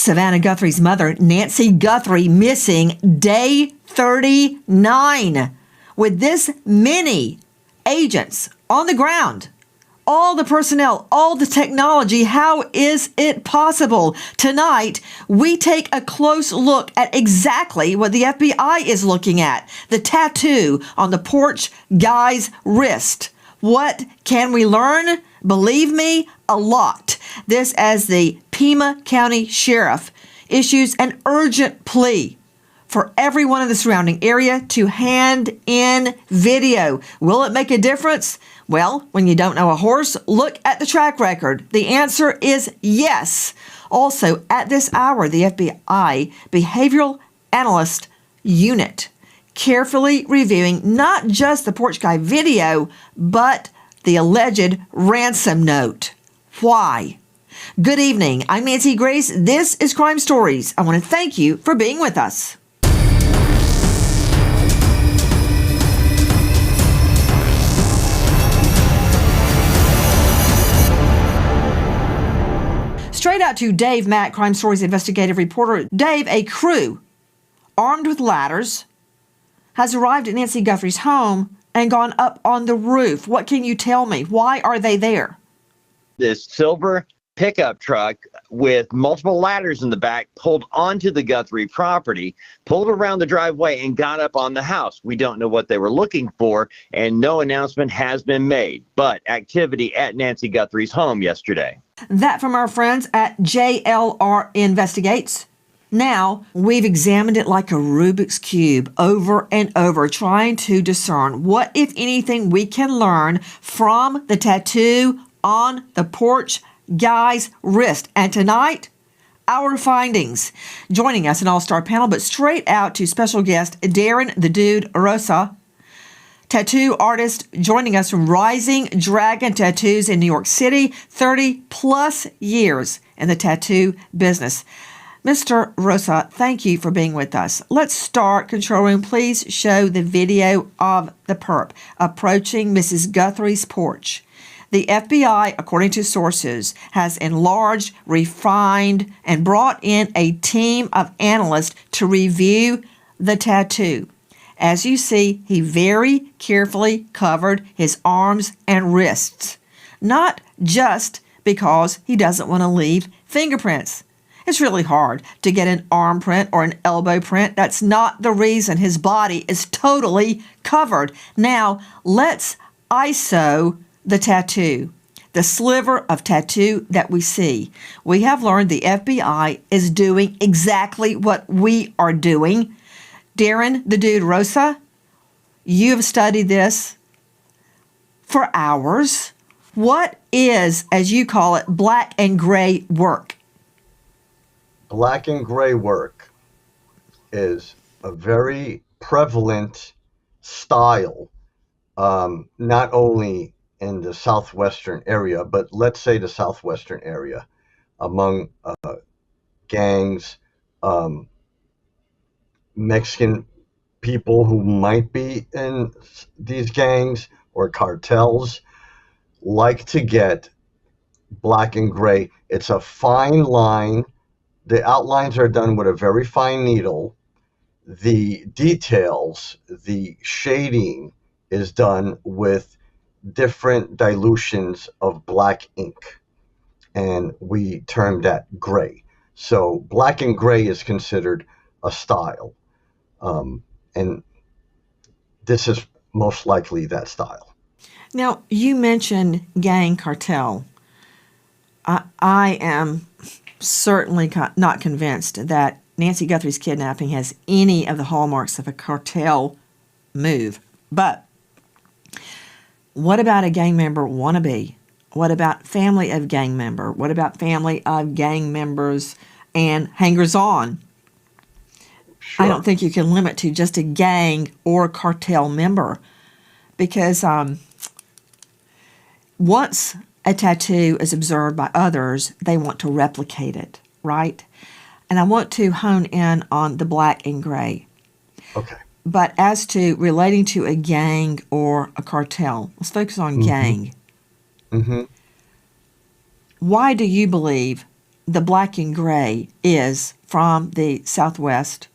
Savannah Guthrie's mother, Nancy Guthrie, missing day 39. With this many agents on the ground, all the personnel, all the technology, how is it possible? Tonight, we take a close look at exactly what the FBI is looking at. The tattoo on the porch guy's wrist. What can we learn? Believe me, a lot. This as the Pima County Sheriff issues an urgent plea for everyone in the surrounding area to hand in video. Will it make a difference? Well, when you don't know a horse, look at the track record. The answer is yes. Also, at this hour, the FBI Behavioral Analyst Unit carefully reviewing not just the porch guy video, but the alleged ransom note. Why? Good evening. I'm Nancy Grace. This is Crime Stories. I want to thank you for being with us. Straight out to Dave Mack, Crime Stories investigative reporter. Dave, a crew armed with ladders has arrived at Nancy Guthrie's home and gone up on the roof. What can you tell me? Why are they there? This silver pickup truck with multiple ladders in the back pulled onto the Guthrie property, pulled around the driveway, and got up on the house. We don't know what they were looking for, and no announcement has been made, but activity at Nancy Guthrie's home yesterday. That from our friends at JLR Investigates. Now, we've examined it like a Rubik's Cube over and over, trying to discern what, if anything, we can learn from the tattoo on the porch guy's wrist. And tonight, our findings. Joining us, an all-star panel, but straight out to special guest Darren, TheDude, Rosa, tattoo artist joining us from Rising Dragon Tattoos in New York City, 30 plus years in the tattoo business. Mr. Rosa, thank you for being with us. Let's start. Control room, please show the video of the perp approaching Mrs. Guthrie's porch. The FBI, according to sources, has enlarged, refined, and brought in a team of analysts to review the tattoo. As you see, he very carefully covered his arms and wrists, not just because he doesn't want to leave fingerprints. It's really hard to get an arm print or an elbow print. That's not the reason. His body is totally covered. Now, let's ISO the tattoo, the sliver of tattoo that we see. We have learned the FBI is doing exactly what we are doing. Darren, TheDude, Rosa, you have studied this for hours. What is, as you call it, black and gray work? Black and gray work is a very prevalent style, not only in the southwestern area, but let's say the southwestern area, among gangs, Mexican people who might be in these gangs or cartels like to get black and gray. It's a fine line. The outlines are done with a very fine needle. The details, the shading is done with different dilutions of black ink, and we term that gray. So black and gray is considered a style, and this is most likely that style. Now, you mentioned gang cartel. I am certainly not convinced that Nancy Guthrie's kidnapping has any of the hallmarks of a cartel move. But what about a gang member wannabe? What about family of gang member? What about family of gang members and hangers-on? Sure. I don't think you can limit to just a gang or cartel member, because once a tattoo is observed by others, they want to replicate it, right? And I want to hone in on the black and gray. Okay. But as to relating to a gang or a cartel, let's focus on gang. Mm-hmm. Why do you believe the black and gray is from the Southwest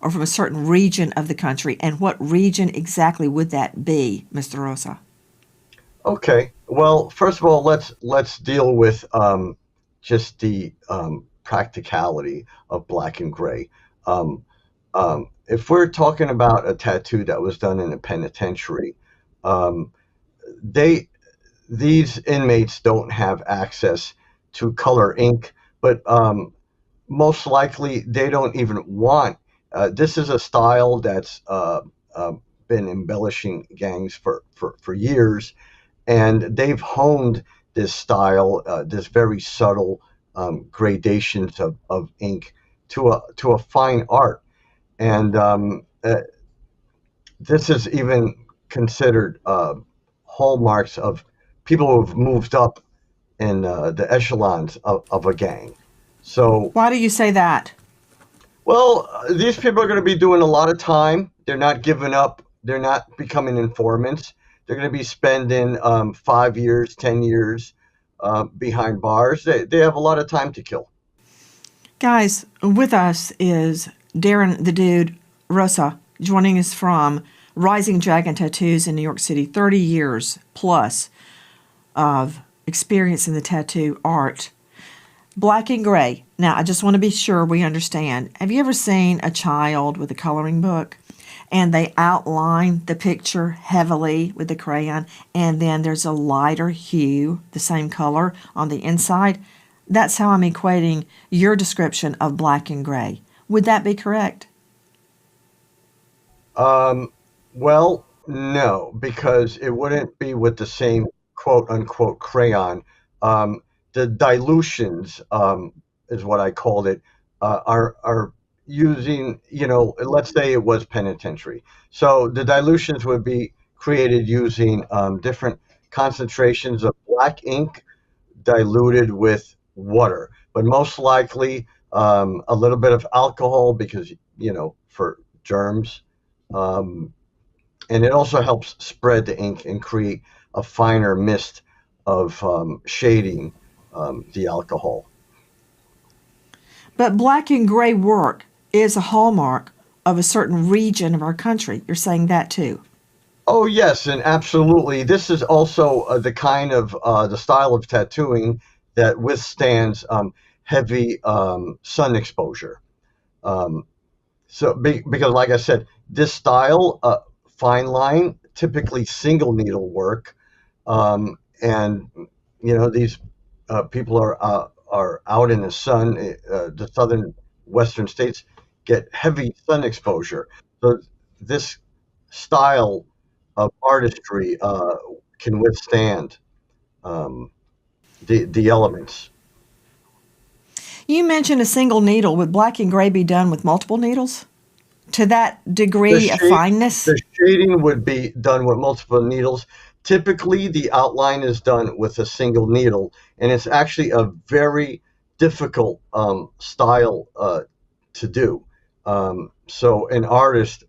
or from a certain region of the country, and what region exactly would that be, Mr. Rosa? Okay. Well, first of all, let's deal with just the practicality of black and gray. Um, if we're talking about a tattoo that was done in a penitentiary, um, they these inmates don't have access to color ink, but most likely they don't even want. This is a style that's been embellishing gangs for years, and they've honed this style, this very subtle gradations of ink to a fine art, and this is even considered hallmarks of people who have moved up in the echelons of a gang. So, Why do you say that? well, these people are going to be doing a lot of time. They're not giving up. They're not becoming informants. They're going to be spending 5 years, 10 years behind bars. They have a lot of time to kill. Guys, with us is Darren the Dude Rosa, joining us from Rising Dragon Tattoos in New York City. 30 years plus of experience in the tattoo art. Black and gray. Now, I just want to be sure we understand. Have you ever seen a child with a coloring book and they outline the picture heavily with the crayon, and then there's a lighter hue, the same color on the inside? That's how I'm equating your description of black and gray. Would that be correct? Um, well, no, because it wouldn't be with the same quote unquote crayon. Um, the dilutions, is what I called it, are using, let's say it was penitentiary. So the dilutions would be created using different concentrations of black ink diluted with water, but most likely a little bit of alcohol because, for germs. Um, and it also helps spread the ink and create a finer mist of shading the alcohol. But black and gray work is a hallmark of a certain region of our country. You're saying that too. Oh yes, and absolutely. This is also the kind of the style of tattooing that withstands heavy sun exposure. Um, because, like I said, this style, fine line, typically single needle work, and these people are out in the sun. The southern western states get heavy sun exposure, so this style of artistry can withstand um, the elements. You mentioned a single needle. Would black and gray be done with multiple needles to that The degree of shade, fineness? the shading would be done with multiple needles. Typically, the outline is done with a single needle, and it's actually a very difficult style to do. So an artist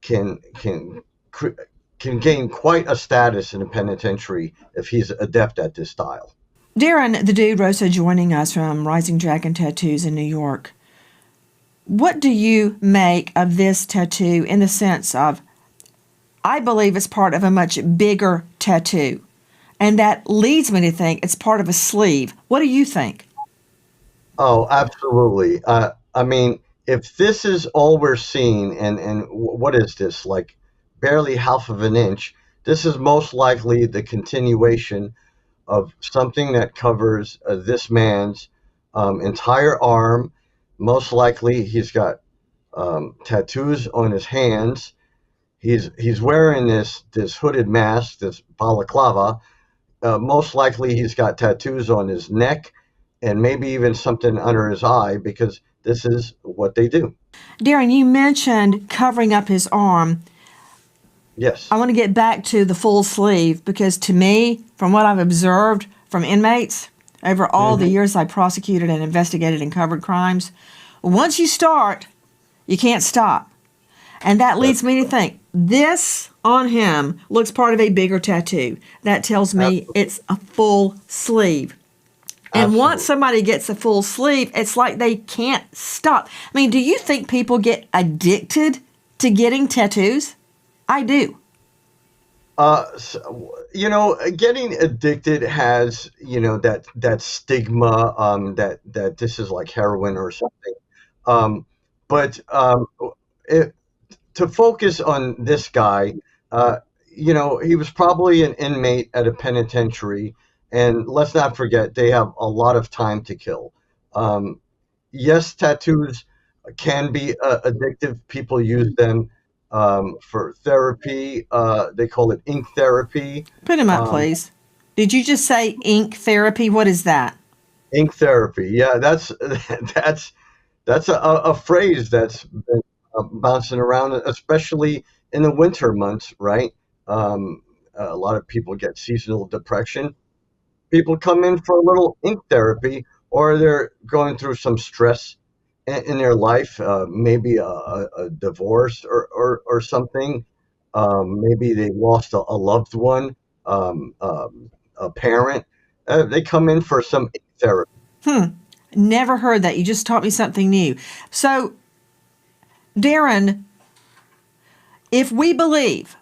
can can cr- can gain quite a status in a penitentiary if he's adept at this style. Darren, the dude Rosa, joining us from Rising Dragon Tattoos in New York. What do you make of this tattoo in the sense of, I believe it's part of a much bigger tattoo, and that leads me to think it's part of a sleeve. What do you think? Oh, absolutely. I mean, if this is all we're seeing, and what is this, like barely half of an inch, this is most likely the continuation of something that covers this man's entire arm. Most likely, he's got tattoos on his hands. He's wearing this hooded mask, this balaclava. Most likely, he's got tattoos on his neck and maybe even something under his eye because this is what they do. Darren, you mentioned covering up his arm. Yes. I want to get back to the full sleeve because to me, from what I've observed from inmates over all the Hmm. years I prosecuted and investigated and covered crimes, once you start, you can't stop. And that That's leads me to think this on him looks part of a bigger tattoo. That tells me absolutely. it's a full sleeve. And once Absolutely. somebody gets a full sleeve, it's like they can't stop. I mean, do you think people get addicted to getting tattoos? I do. Getting addicted has, that stigma, that this is like heroin or something. Um, but it, to focus on this guy, he was probably an inmate at a penitentiary, and let's not forget they have a lot of time to kill. Um, yes, tattoos can be addictive. People use them for therapy. They call it ink therapy. Put him up, Um, please. Did you just say ink therapy? What is that? ink therapy. Yeah, that's that's a phrase that's been bouncing around, especially in the winter months, right? A lot of people get seasonal depression. People come in for a little ink therapy, or they're going through some stress in their life, maybe a divorce or something. Maybe they lost a loved one, a parent. They come in for some ink therapy. Never heard that. You just taught me something new. So, Darren, if we believe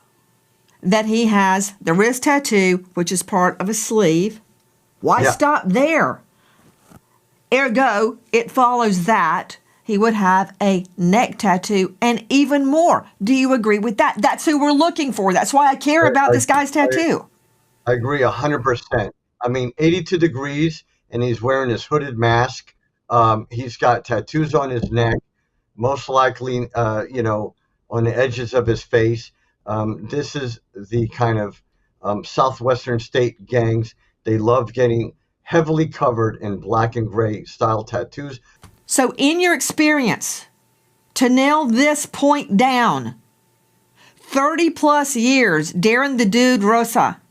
that he has the wrist tattoo, which is part of a sleeve, why Yeah, stop there? Ergo, it follows that he would have a neck tattoo and even more. Do you agree with that? That's who we're looking for. That's why I care I, about I, this guy's I tattoo. I agree 100%. I mean, 82 degrees, and he's wearing his hooded mask. He's got tattoos on his neck, most likely, on the edges of his face. This is the kind of southwestern state gangs. They love getting heavily covered in black and gray style tattoos. So, in your experience, to nail this point down, 30 plus years, Darren the Dude Rosa.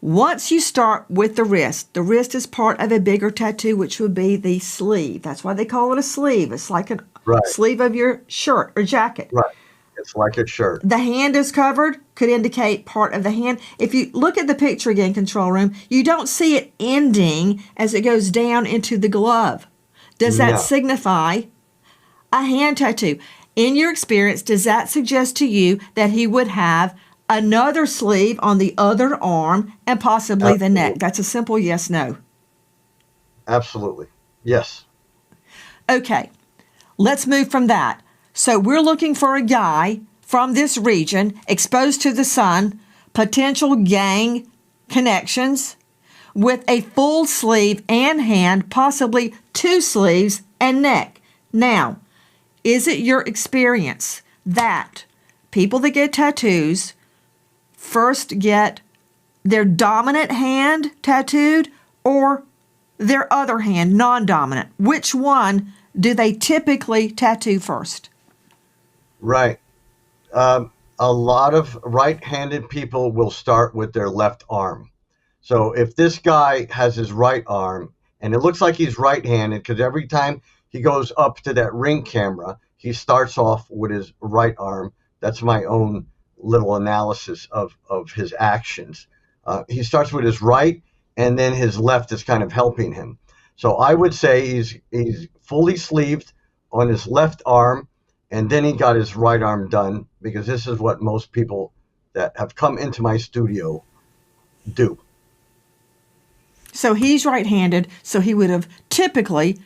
Once you start with the wrist is part of a bigger tattoo, which would be the sleeve. That's why they call it a sleeve. It's like a Right, sleeve of your shirt or jacket. right. It's like a shirt. The hand is covered, could indicate part of the hand. If you look at the picture again, control room, you don't see it ending as it goes down into the glove. Does that No, signify a hand tattoo? In your experience, does that suggest to you that he would have another sleeve on the other arm and possibly the neck? absolutely. That's a simple yes, no. Absolutely. Yes. Okay, let's move from that. So we're looking for a guy from this region, exposed to the sun, potential gang connections, with a full sleeve and hand, possibly two sleeves and neck. Now, is it your experience that people that get tattoos first get their dominant hand tattooed or their other hand, non-dominant? Which one do they typically tattoo first? Right. A lot of right-handed people will start with their left arm. So if this guy has his right arm, and it looks like he's right-handed because every time he goes up to that ring camera, he starts off with his right arm. That's my own little analysis of his actions. He starts with his right, and then his left is kind of helping him. So I would say he's fully sleeved on his left arm, and then he got his right arm done because this is what most people that have come into my studio do. So he's right-handed, so he would have typically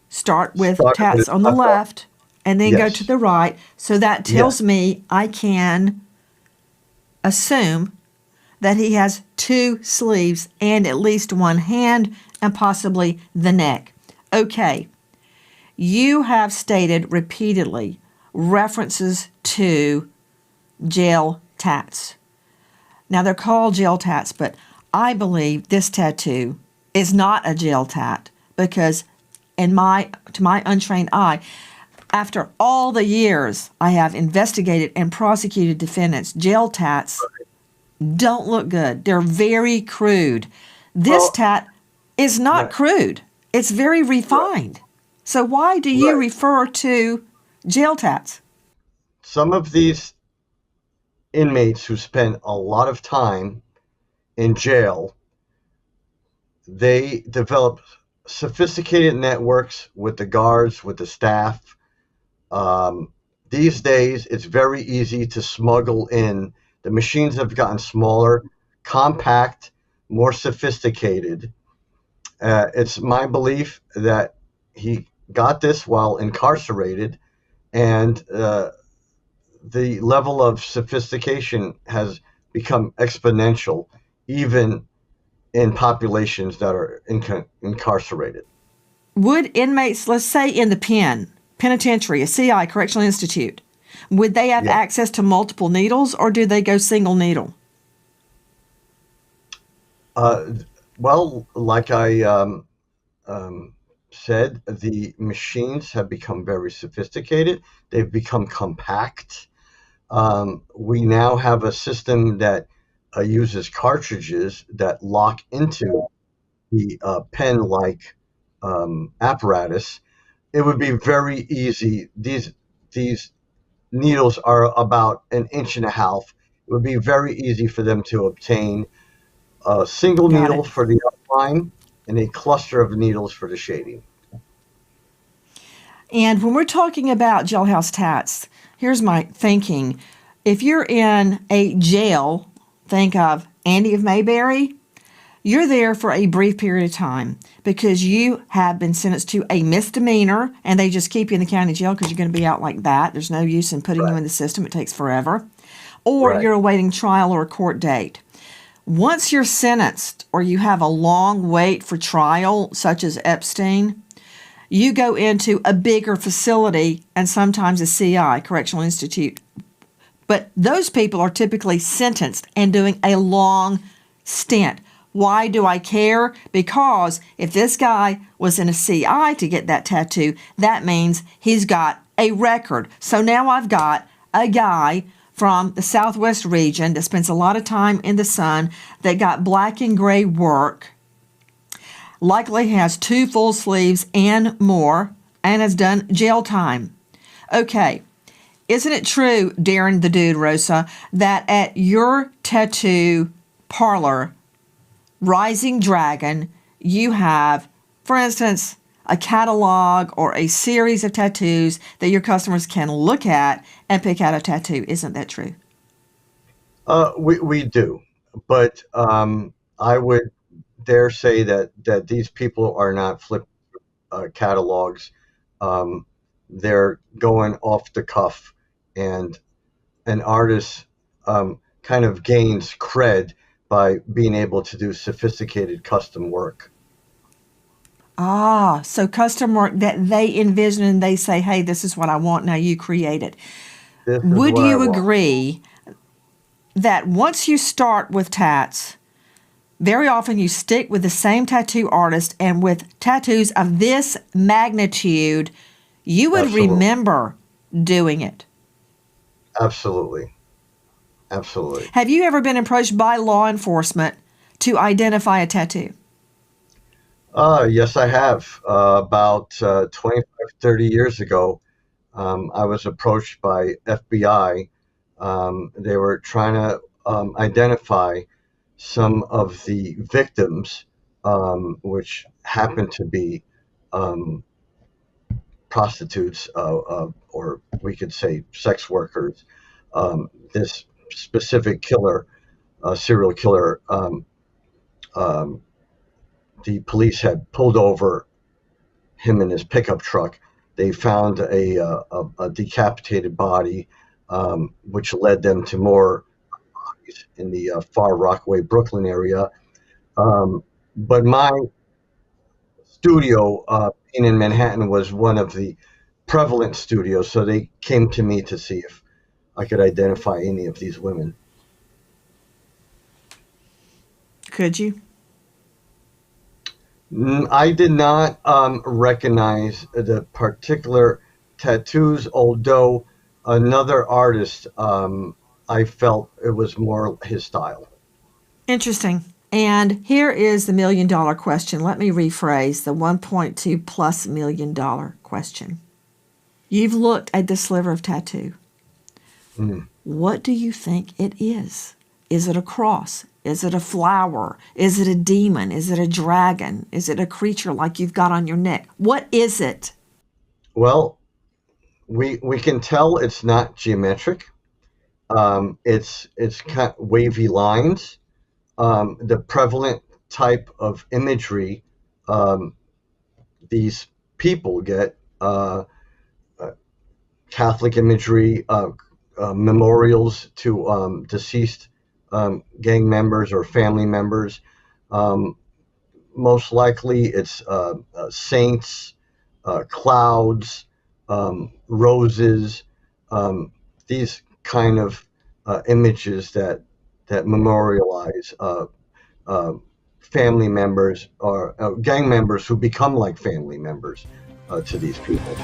start with Started with tats his on the left arm. left and then go to Yes. the right. So that Yes. tells me I can assume that he has two sleeves and at least one hand and possibly the neck. Okay, you have stated repeatedly references to gel tats. Now they're called gel tats, but I believe this tattoo is not a gel tat because to my untrained eye, after all the years I have investigated and prosecuted defendants, gel tats don't look good. They're very crude. This Well, tat is not right, crude. It's very right, refined. So why do you right. refer to gel tats? Some of these inmates who spend a lot of time in jail, they develop sophisticated networks with the guards, with the staff. These days, it's very easy to smuggle in. The machines have gotten smaller, compact, more sophisticated. It's my belief that he got this while incarcerated, and the level of sophistication has become exponential, even in populations that are incarcerated. Would inmates, let's say in the penitentiary, a CI, Correctional Institute, would they have Yeah. access to multiple needles or do they go single needle? Uh, well, like I um, said, the machines have become very sophisticated. They've become compact. We now have a system that uses cartridges that lock into the pen-like apparatus. It would be very easy. These needles are about an inch and a half. It would be very easy for them to obtain a single Got needle it. for the outline and a cluster of needles for the shading. And when we're talking about jailhouse tats, here's my thinking. If you're in a jail, think of Andy of Mayberry, you're there for a brief period of time because you have been sentenced to a misdemeanor and they just keep you in the county jail because you're going to be out like that. There's no use in putting you Right. in the system. It takes forever. Or Right. you're awaiting trial or a court date. Once you're sentenced or you have a long wait for trial, such as Epstein, you go into a bigger facility and sometimes a CI, Correctional Institute. But those people are typically sentenced and doing a long stint. Why do I care? Because if this guy was in a CI to get that tattoo, that means he's got a record. So now I've got a guy from the Southwest region that spends a lot of time in the sun that got black and gray work, likely has 2 full sleeves and more, and has done jail time. Okay, isn't it true, Darren the Dude, Rosa, that at your tattoo parlor, Rising Dragon, you have, for instance, a catalog or a series of tattoos that your customers can look at and pick out a tattoo? Isn't that true? We do, but I would dare say that these people are not flip catalogs. Um, they're going off the cuff, and an artist kind of gains cred by being able to do sophisticated custom work. Ah, so custom work that they envision and they say, hey, this is what I want, now you create it. This is Would what I you want. agree that once you start with tats, very often you stick with the same tattoo artist, and with tattoos of this magnitude, you would Absolutely, remember doing it? absolutely, absolutely. Have you ever been approached by law enforcement to identify a tattoo? Yes, I have. About 25, 30 years ago, I was approached by FBI. They were trying to identify some of the victims, which happened to be um, prostitutes, or we could say sex workers. This specific killer, serial killer, um, the police had pulled over him in his pickup truck. They found a decapitated body, which led them to more bodies in the Far Rockaway, Brooklyn area. But my studio in Manhattan was one of the prevalent studios, so they came to me to see if I could identify any of these women. Could you? I did not recognize the particular tattoos, although another artist, I felt it was more his style. Interesting. And here is the $1 million question. Let me rephrase the 1.2 plus $1 million question. You've looked at this sliver of tattoo. Mm. What do you think it is? Is it a cross? Is it a flower? Is it a demon? Is it a dragon? Is it a creature like you've got on your neck? What is it? Well, we can tell it's not geometric. It's kind of wavy lines. The prevalent type of imagery these people get, Catholic imagery, memorials to deceased gang members or family members. Um, Most likely, it's saints, clouds, roses. These kind of images that memorialize uh, family members or gang members who become like family members to these people.